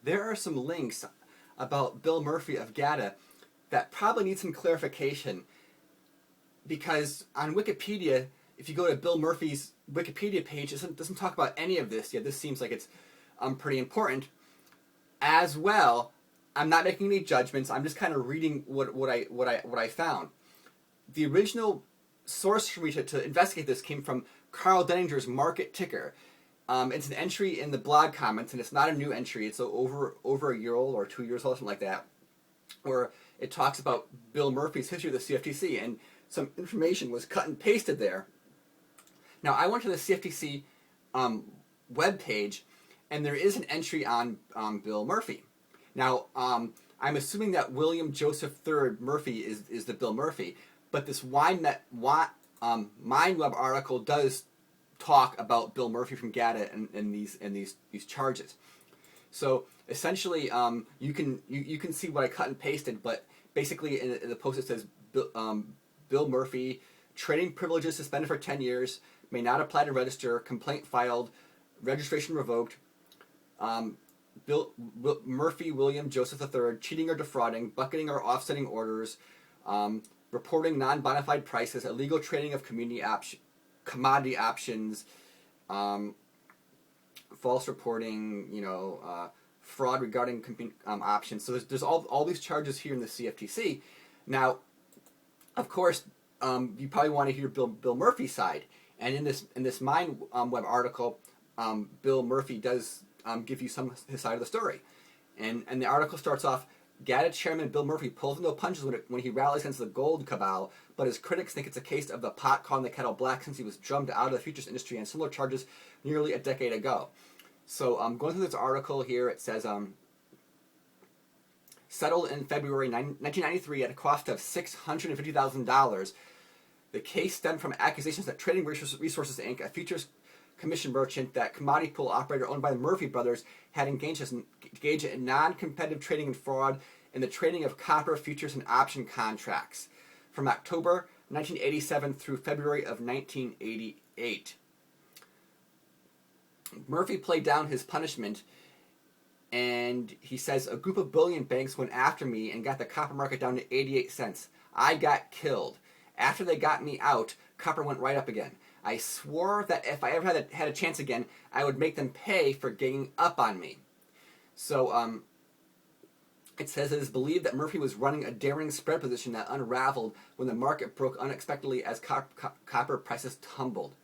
there are some links about Bill Murphy of GATA that probably need some clarification, because on Wikipedia, if you go to Bill Murphy's Wikipedia page, it doesn't talk about any of this. Yet this seems like it's pretty important. As well, I'm not making any judgments. I'm just kind of reading what I found. The original source for me to investigate this came from Karl Denninger's Market Ticker. It's an entry in the blog comments, and it's not a new entry. It's over a year old or 2 years old, something like that, where it talks about Bill Murphy's history with the CFTC, and some information was cut and pasted there. Now, I went to the CFTC webpage, and there is an entry on Bill Murphy. Now, I'm assuming that William Joseph III Murphy is the Bill Murphy, but this MindWeb article does talk about Bill Murphy from GATA and these charges. So essentially, you can see what I cut and pasted, but basically in the post it says Bill Murphy, trading privileges suspended for 10 years, may not apply to register, complaint filed, registration revoked. Murphy William Joseph III, cheating or defrauding, bucketing or offsetting orders, reporting non-bona-fide prices, illegal trading of commodity options, false reporting, fraud regarding options. So there's all these charges here in the CFTC. Now, of course, you probably want to hear Bill Murphy's side, and in this MindWeb article, Bill Murphy does give you his side of the story, and the article starts off. GATA chairman Bill Murphy pulls no punches when he rallies against the gold cabal, but his critics think it's a case of the pot calling the kettle black since he was drummed out of the futures industry and similar charges nearly a decade ago. So going through this article here, it says, settled in February 1993 at a cost of $650,000, the case stemmed from accusations that Trading Resources Inc., a futures commission merchant, that commodity pool operator owned by the Murphy brothers, had engaged in non-competitive trading and fraud in the trading of copper futures and option contracts from October 1987 through February of 1988. Murphy played down his punishment, and he says, a group of bullion banks went after me and got the copper market down to 88 cents. I got killed. After they got me out, copper went right up again. I swore that if I ever had a chance again, I would make them pay for ganging up on me. So it says it is believed that Murphy was running a daring spread position that unraveled when the market broke unexpectedly as copper prices tumbled.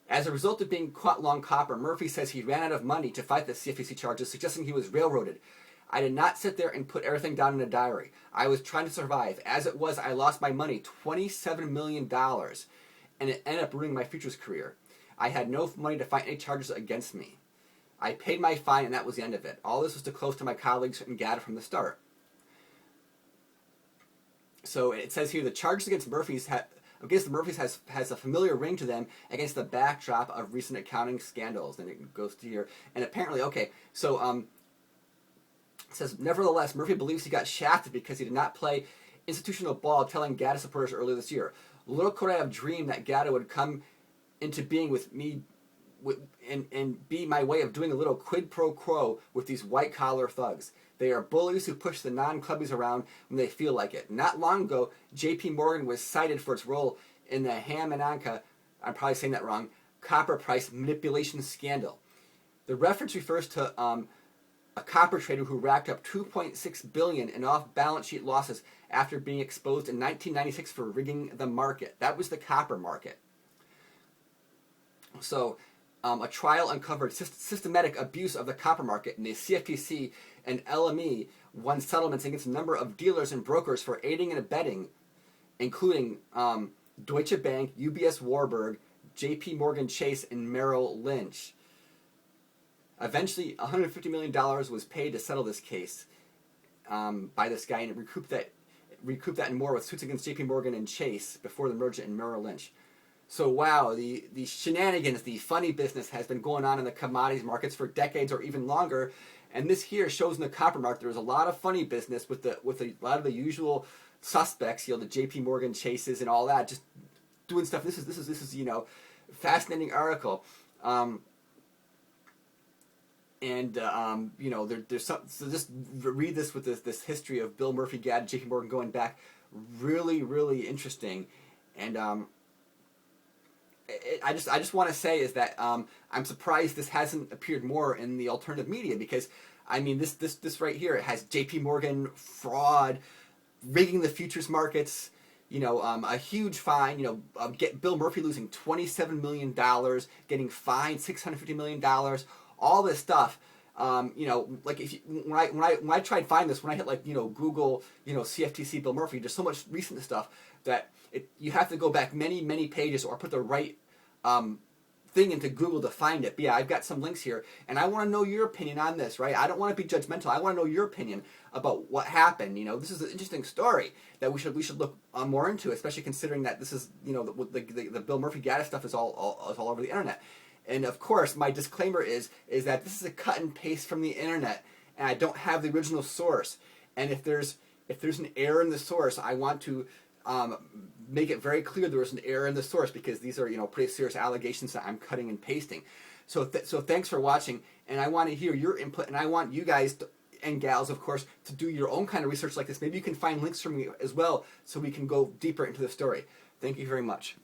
As a result of being caught long copper, Murphy says he ran out of money to fight the CFTC charges, suggesting he was railroaded. I did not sit there and put everything down in a diary. I was trying to survive. As it was, I lost my money, $27 million. And it ended up ruining my futures career. I had no money to fight any charges against me. I paid my fine, and that was the end of it. All this was too close to my colleagues in GATA from the start. So it says here the charges against the Murphys has a familiar ring to them against the backdrop of recent accounting scandals. And it goes to here, and apparently, okay, so it says nevertheless, Murphy believes he got shafted because he did not play institutional ball, telling GATA supporters earlier this year. Little could I have dreamed that GATA would come into being with me and be my way of doing a little quid pro quo with these white-collar thugs. They are bullies who push the non-clubbies around when they feel like it. Not long ago, J.P. Morgan was cited for its role in the Ham-and-Anka, I'm probably saying that wrong, copper price manipulation scandal. The reference refers to a copper trader who racked up $2.6 billion in off-balance sheet losses after being exposed in 1996 for rigging the market. That was the copper market. So, a trial uncovered systematic abuse of the copper market, and the CFTC and LME won settlements against a number of dealers and brokers for aiding and abetting, including Deutsche Bank, UBS Warburg, J.P. Morgan Chase, and Merrill Lynch. Eventually, $150 million was paid to settle this case by this guy, and it recouped that and more with suits against J.P. Morgan and Chase before the merger in Merrill Lynch. So wow, the shenanigans, the funny business has been going on in the commodities markets for decades or even longer, and this here shows in the copper market there was a lot of funny business with a lot of the usual suspects, the J.P. Morgan Chases and all that, just doing stuff. This is fascinating article. And you know, there's some. So just read this with this history of Bill Murphy, GATA, J.P. Morgan going back, really really interesting, and I just want to say is that I'm surprised this hasn't appeared more in the alternative media, because I mean this right here, it has J.P. Morgan fraud, rigging the futures markets. You know, a huge fine. You know, get Bill Murphy losing $27 million, getting fined $650 million. All this stuff. You know, like if you, when I tried to find this, when I hit like, you know, Google, you know, CFTC Bill Murphy, there's so much recent stuff that you have to go back many pages or put the right thing into Google to find it. But yeah, I've got some links here, and I want to know your opinion on this, right? I don't want to be judgmental. I want to know your opinion about what happened. You know, this is an interesting story that we should look more into, especially considering that this is, you know, the Bill Murphy GATA stuff is all over the internet. And of course, my disclaimer is that this is a cut and paste from the internet, and I don't have the original source. And if there's an error in the source, I want to make it very clear there was an error in the source, because these are, you know, pretty serious allegations that I'm cutting and pasting. So so thanks for watching, and I want to hear your input, and I want you guys and gals, of course, to do your own kind of research like this. Maybe you can find links from me as well, so we can go deeper into the story. Thank you very much.